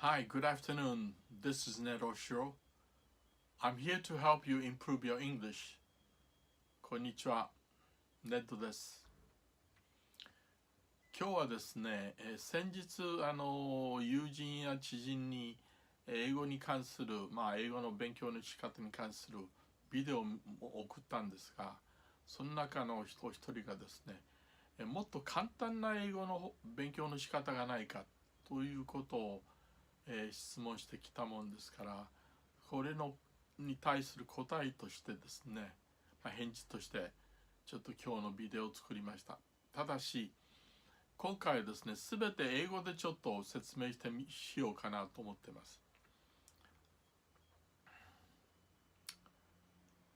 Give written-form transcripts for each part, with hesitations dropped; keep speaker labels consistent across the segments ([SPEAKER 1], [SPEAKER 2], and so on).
[SPEAKER 1] Hi, good afternoon. This is Ned Oshiro. I'm here to help you improve your English. こんにちは、ネッドです。今日はですね、先日友人や知人に英語に関する、英語の勉強の仕方に関するビデオを送ったんですが、その中の一人がですね、もっと簡単な英語の勉強の仕方がないかということを質問してきたもんですから、これに対する答えとしてですね、返事としてちょっと今日のビデオを作りました。ただし今回はですね、すべて英語でちょっと説明しようかなと思っています。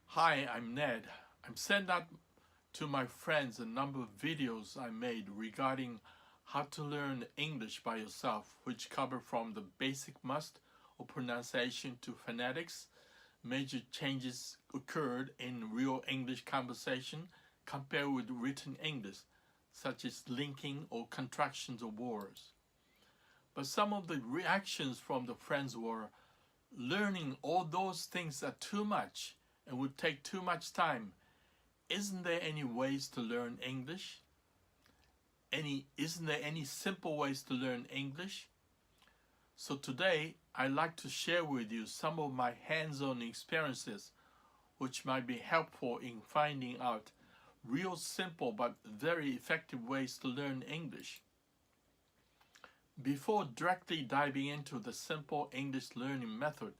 [SPEAKER 1] Hi, I'm Ned. I'm sent out to my friends a number of videos I made regarding how to learn English by yourself, which cover from the basic must of pronunciation to phonetics. Major changes occurred in real English conversation compared with written English, such as linking or contractions of words. But some of the reactions from the friends were, learning all those things are too much and would take too much time. Isn't there any ways to learn English? Isn't there any simple ways to learn English? So today, I'd like to share with you some of my hands-on experiences which might be helpful in finding out real simple but very effective ways to learn English. Before directly diving into the simple English learning method,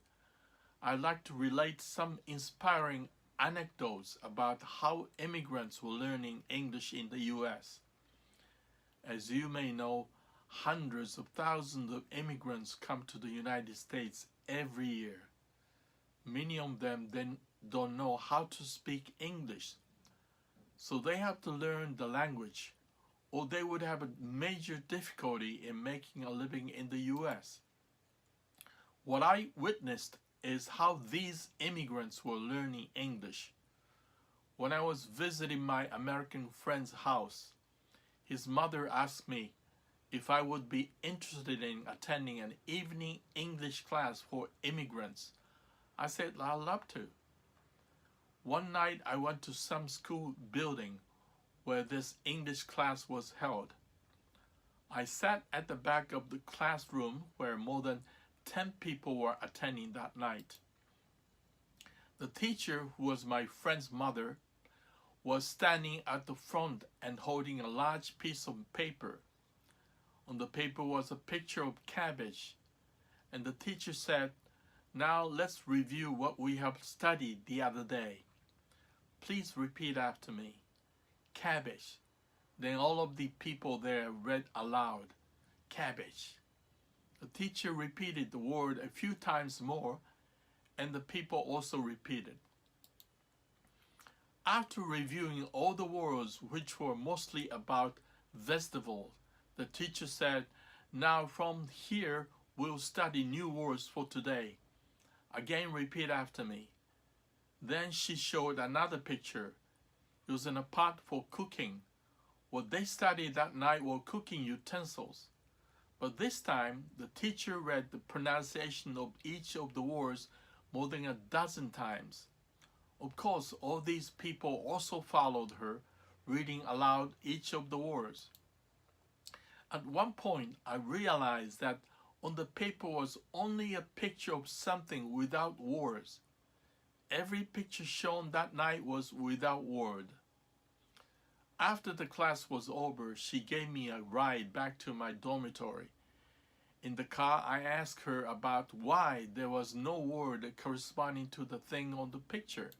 [SPEAKER 1] I'd like to relate some inspiring anecdotes about how immigrants were learning English in the US. As you may know, hundreds of thousands of immigrants come to the United States every year. Many of them then don't know how to speak English, so they have to learn the language, or they would have a major difficulty in making a living in the US. What I witnessed is how these immigrants were learning English. When I was visiting my American friend's house, his mother asked me if I would be interested in attending an evening English class for immigrants. I said I'd love to. One night I went to some school building where this English class was held. I sat at the back of the classroom where more than 10 people were attending that night. The teacher, who was my friend's mother, was standing at the front and holding a large piece of paper. On the paper was a picture of cabbage, and the teacher said, "Now let's review what we have studied the other day. Please repeat after me. Cabbage." Then all of the people there read aloud, "Cabbage." The teacher repeated the word a few times more, and the people also repeated. After reviewing all the words, which were mostly about vegetables, the teacher said, "Now from here we'll study new words for today. Again repeat after me." Then she showed another picture. It was in a pot for cooking. What they studied that night were cooking utensils. But this time, the teacher read the pronunciation of each of the words more than a dozen times. Of course, all these people also followed her, reading aloud each of the words. At one point, I realized that on the paper was only a picture of something without words. Every picture shown that night was without word. After the class was over, she gave me a ride back to my dormitory. In the car, I asked her about why there was no word corresponding to the thing on the picture.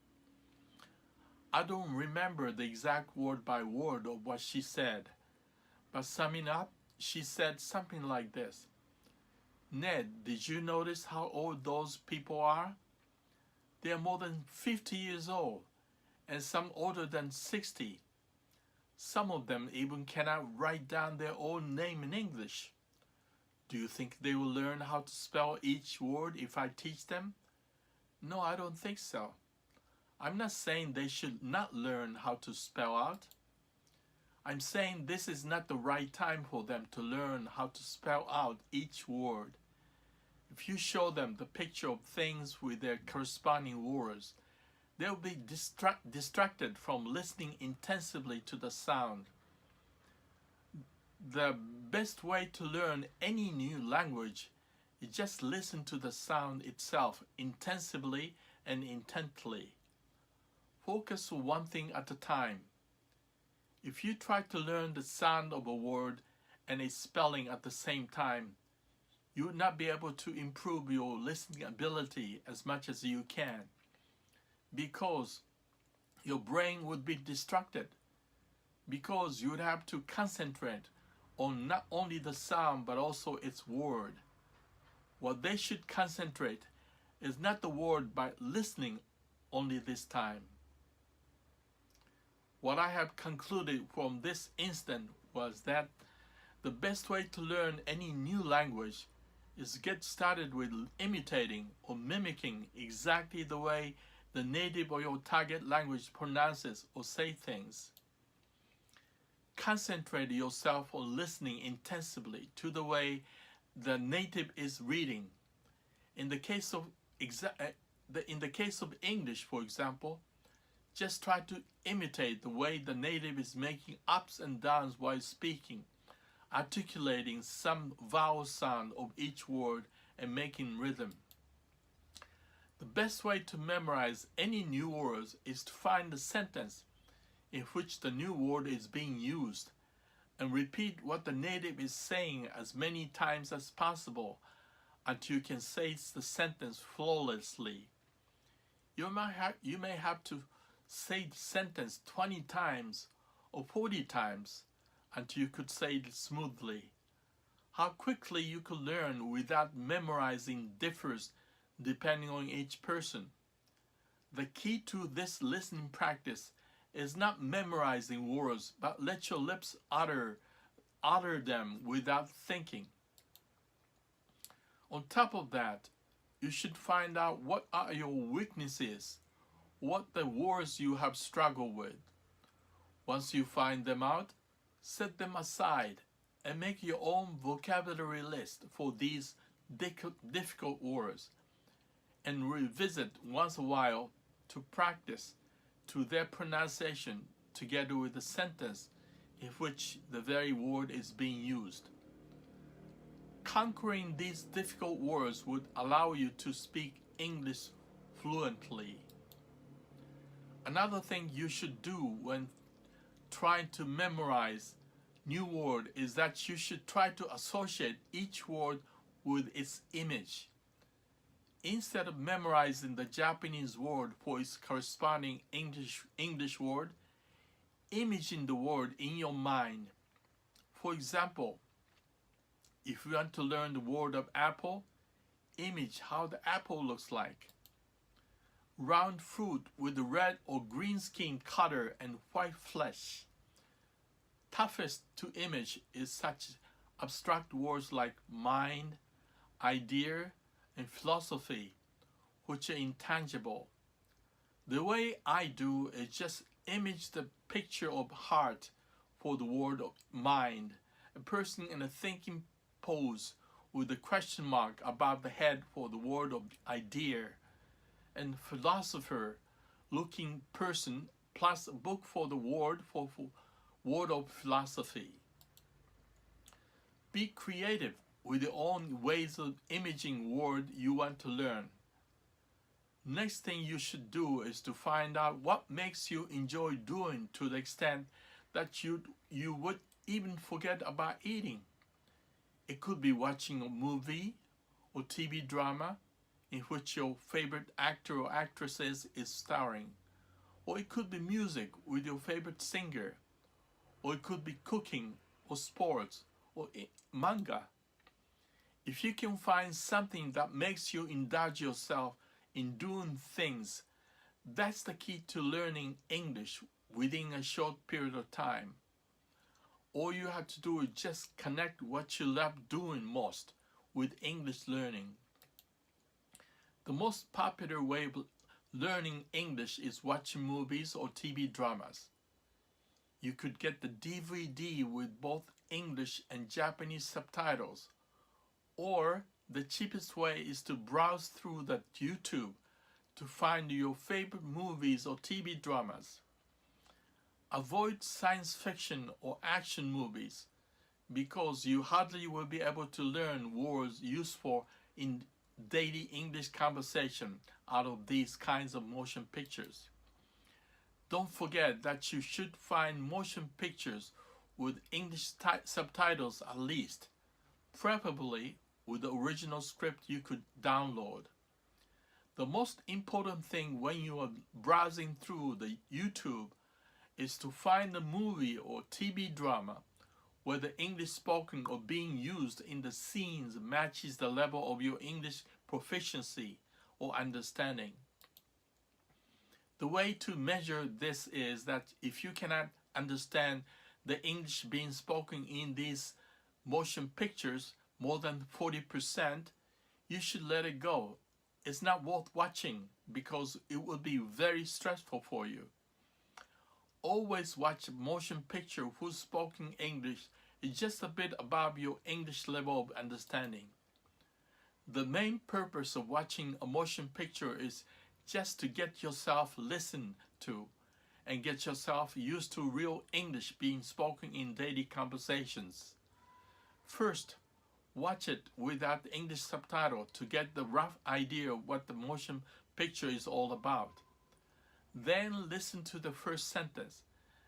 [SPEAKER 1] I don't remember the exact word by word of what she said, but summing up, she said something like this: "Ned, did you notice how old those people are? They are more than 50 years old, and some older than 60. Some of them even cannot write down their own name in English. Do you think they will learn how to spell each word if I teach them? No, I don't think so. I'm not saying they should not learn how to spell out. I'm saying this is not the right time for them to learn how to spell out each word. If you show them the picture of things with their corresponding words, they'll be distracted from listening intensively to the sound. The best way to learn any new language is just listen to the sound itself intensively and intently. Focus on one thing at a time. If you try to learn the sound of a word and its spelling at the same time, you would not be able to improve your listening ability as much as you can, because your brain would be distracted, because you would have to concentrate on not only the sound but also its word. What they should concentrate is not the word but listening only this time. What I have concluded from this instant was that the best way to learn any new language is to get started with imitating or mimicking exactly the way the native or your target language pronounces or say things. Concentrate yourself on listening intensively to the way the native is reading. In the case of English, for example, just try to imitate the way the native is making ups and downs while speaking, articulating some vowel sound of each word and making rhythm. The best way to memorize any new words is to find the sentence in which the new word is being used and repeat what the native is saying as many times as possible until you can say the sentence flawlessly. You may have to say the sentence 20 times or 40 times until you could say it smoothly. How quickly you could learn without memorizing differs depending on each person. The key to this listening practice is not memorizing words, but let your lips utter them without thinking. On top of that, you should find out what are your weaknesses, what the words you have struggled with. Once you find them out, set them aside and make your own vocabulary list for these difficult words and revisit once a while to practice to their pronunciation together with the sentence in which the very word is being used. Conquering these difficult words would allow you to speak English fluently. Another thing you should do when trying to memorize new word is that you should try to associate each word with its image. Instead of memorizing the Japanese word for its corresponding English word, imagine the word in your mind. For example, if you want to learn the word of apple, image how the apple looks like. Round fruit with a red or green skin color and white flesh. Toughest to image is such abstract words like mind, idea, and philosophy, which are intangible. The way I do is just image the picture of heart for the word of mind, a person in a thinking pose with a question mark above the head for the word of idea, and philosopher looking person plus a book for the word of philosophy. Be creative with your own ways of imaging word you want to learn. Next thing you should do is to find out what makes you enjoy doing to the extent that you would even forget about eating. It could be watching a movie or TV drama in which your favorite actor or actress is starring. Or it could be music with your favorite singer. Or it could be cooking or sports or manga. If you can find something that makes you indulge yourself in doing things, that's the key to learning English within a short period of time. All you have to do is just connect what you love doing most with English learning. The most popular way of learning English is watching movies or TV dramas. You could get the DVD with both English and Japanese subtitles, or the cheapest way is to browse through the YouTube to find your favorite movies or TV dramas. Avoid science fiction or action movies because you hardly will be able to learn words useful in daily English conversation out of these kinds of motion pictures. Don't forget that you should find motion pictures with English subtitles at least, preferably with the original script you could download. The most important thing when you are browsing through the YouTube is to find a movie or TV drama where the English spoken or being used in the scenes matches the level of your English proficiency or understanding. The way to measure this is that if you cannot understand the English being spoken in these motion pictures more than 40%, you should let it go. It's not worth watching because it will be very stressful for you. Always watch a motion picture whose spoken English is just a bit above your English level of understanding. The main purpose of watching a motion picture is just to get yourself listened to and get yourself used to real English being spoken in daily conversations. First, watch it without the English subtitle to get the rough idea of what the motion picture is all about. Then listen to the first sentence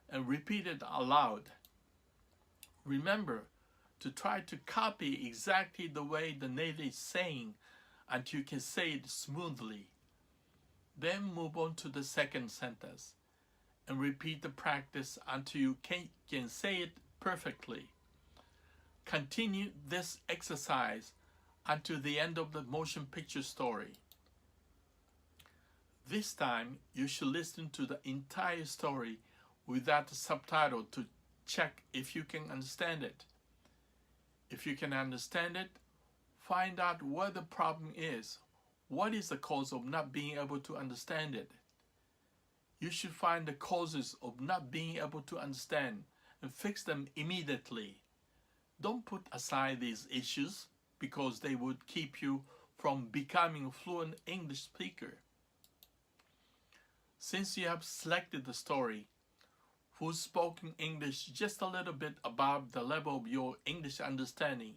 [SPEAKER 1] and repeat it aloud. Remember to try to copy exactly the way the native is saying until you can say it smoothly. Then move on to the second sentence and repeat the practice until you can say it perfectly. Continue this exercise until the end of the motion picture story. This time, you should listen to the entire story without the subtitle to check if you can understand it. If you can understand it, find out where the problem is. What is the cause of not being able to understand it? You should find the causes of not being able to understand and fix them immediately. Don't put aside these issues because they would keep you from becoming a fluent English speaker. Since you have selected the story, who's spoken English just a little bit above the level of your English understanding,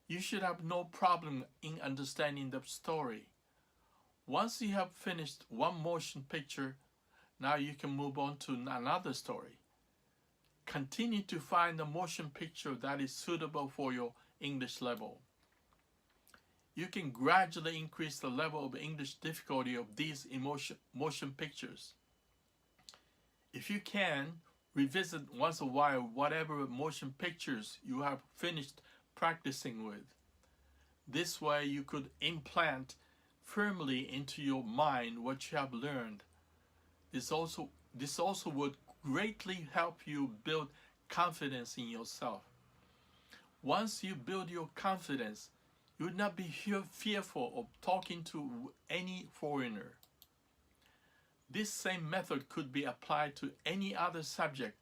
[SPEAKER 1] you should have no problem in understanding the story. Once you have finished one motion picture, now you can move on to another story. Continue to find a motion picture that is suitable for your English level. You can gradually increase the level of English difficulty of these motion pictures. If you can, revisit once in a while whatever motion pictures you have finished practicing with. This way you could implant firmly into your mind what you have learned. This also would greatly help you build confidence in yourself. Once you build your confidence, you would not be fearful of talking to any foreigner. This same method could be applied to any other subject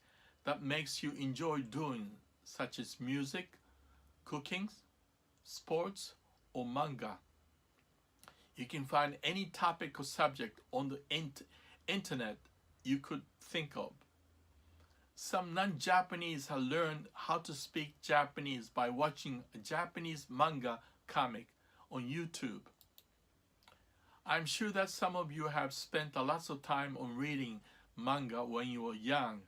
[SPEAKER 1] that makes you enjoy doing, such as music, cooking, sports, or manga. You can find any topic or subject on the internet you could think of. Some non-Japanese have learned how to speak Japanese by watching a Japanese manga comic on YouTube. I'm sure that some of you have spent a lot of time on reading manga when you were young,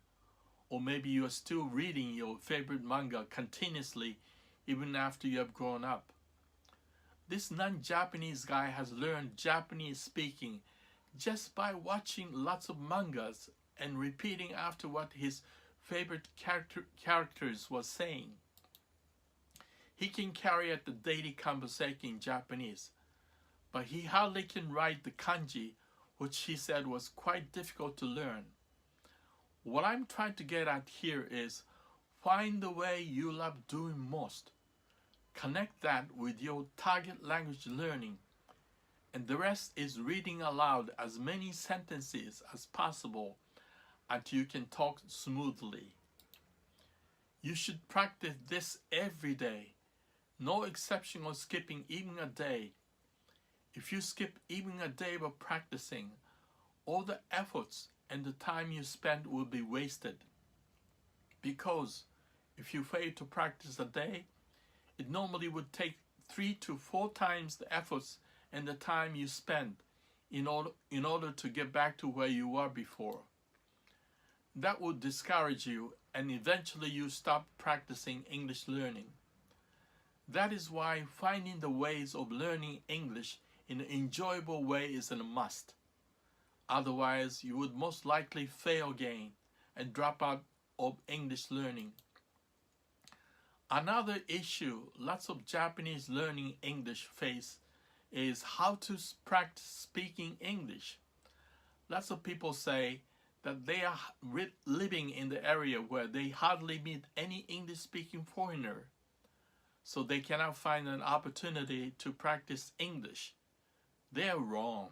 [SPEAKER 1] or maybe you are still reading your favorite manga continuously even after you have grown up. This non-Japanese guy has learned Japanese speaking just by watching lots of mangas and repeating after what his favorite characters was saying. He can carry out the daily conversation in Japanese, but he hardly can write the kanji, which he said was quite difficult to learn. What I'm trying to get at here is find the way you love doing most. Connect that with your target language learning, and the rest is reading aloud as many sentences as possible until you can talk smoothly. You should practice this every day, No exception of skipping even a day. If you skip even a day of practicing, all the efforts and the time you spend will be wasted. Because if you fail to practice a day, it normally would take 3 to 4 times the efforts and the time you spend in order to get back to where you were before. That would discourage you, and eventually you stop practicing English learning. That is why finding the ways of learning English in an enjoyable way is a must. Otherwise, you would most likely fail again and drop out of English learning. Another issue lots of Japanese learning English face is how to practice speaking English. Lots of people say that they are living in the area where they hardly meet any English-speaking foreigner, so they cannot find an opportunity to practice English. They are wrong.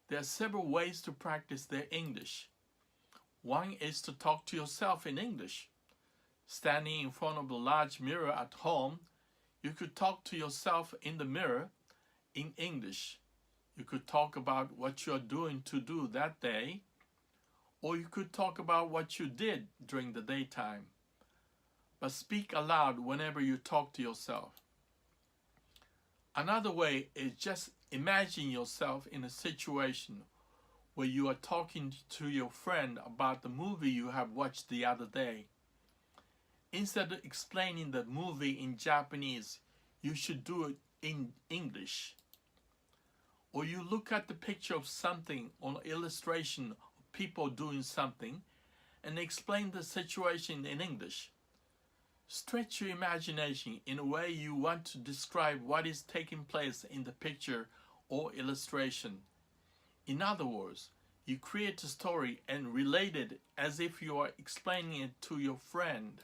[SPEAKER 1] There are several ways to practice their English. One is to talk to yourself in English. Standing in front of a large mirror at home, you could talk to yourself in the mirror in English. You could talk about what you are doing to do that day, or you could talk about what you did during the daytime. But speak aloud whenever you talk to yourself. Another way is just imagine yourself in a situation where you are talking to your friend about the movie you have watched the other day. Instead of explaining the movie in Japanese, you should do it in English. Or you look at the picture of something or illustration of people doing something and explain the situation in English. Stretch your imagination in a way you want to describe what is taking place in the picture or illustration. In other words, you create a story and relate it as if you are explaining it to your friend.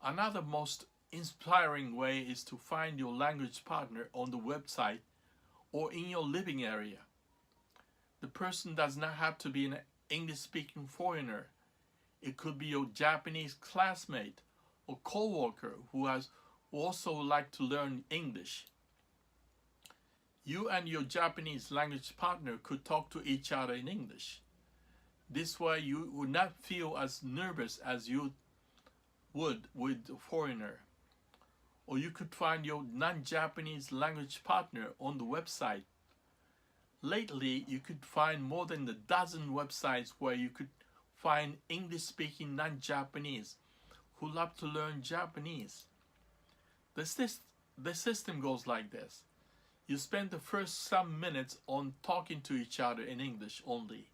[SPEAKER 1] Another most inspiring way is to find your language partner on the website or in your living area. The person does not have to be an English-speaking foreigner. It could be your Japanese classmate or co-worker who also like to learn English. You and your Japanese language partner could talk to each other in English. This way you would not feel as nervous as you would with a foreigner. Or you could find your non-Japanese language partner on the website. Lately, you could find more than a dozen websites where you could find English-speaking non-Japanese who love to learn Japanese. The system goes like this. You spend the first some minutes on talking to each other in English only.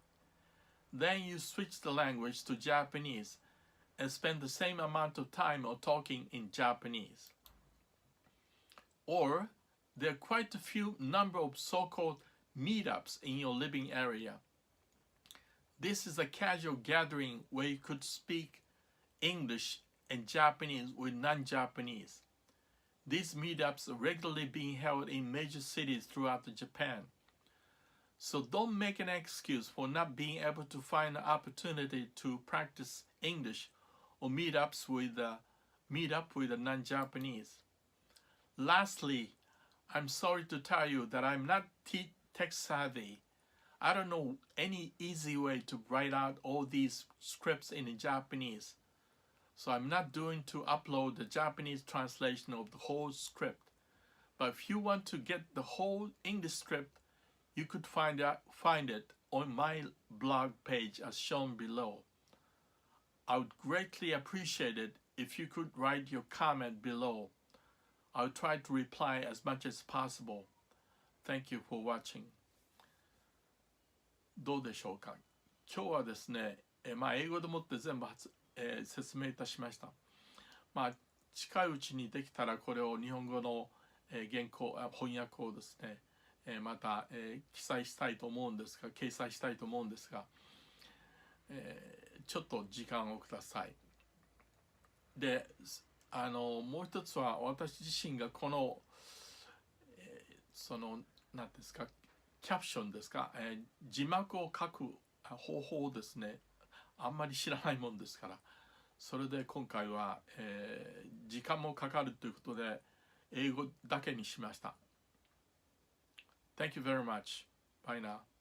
[SPEAKER 1] Then you switch the language to Japanese and spend the same amount of time on talking in Japanese. Or there are quite a few number of so-called meetups in your living area. This is a casual gathering where you could speak English and Japanese with non-Japanese. These meetups are regularly being held in major cities throughout Japan. So don't make an excuse for not being able to find an opportunity to practice English or meet up with a non-Japanese. Lastly, I'm sorry to tell you that I'm not tech savvy. I don't know any easy way to write out all these scripts in Japanese. So I'm not doing to upload the Japanese translation of the whole script. But if you want to get the whole English script, you could find it on my blog page as shown below. I would greatly appreciate it if you could write your comment below. I'll try to reply as much as possible. Thank you for watching. どうでしょうか。今日はですね、英語でもって全部説明いたしました。近いうちにできたらこれを日本語の翻訳をですね、また、記載したいと思うんですが、掲載したいと思うんですが、ちょっと時間をください。で、もう一つは私自身がこの、何ですか、キャプションですか、字幕を書く方法をですね、あんまり知らないもんですから、それで今回は、時間もかかるということで、英語だけにしました。Thank you very much. Bye now.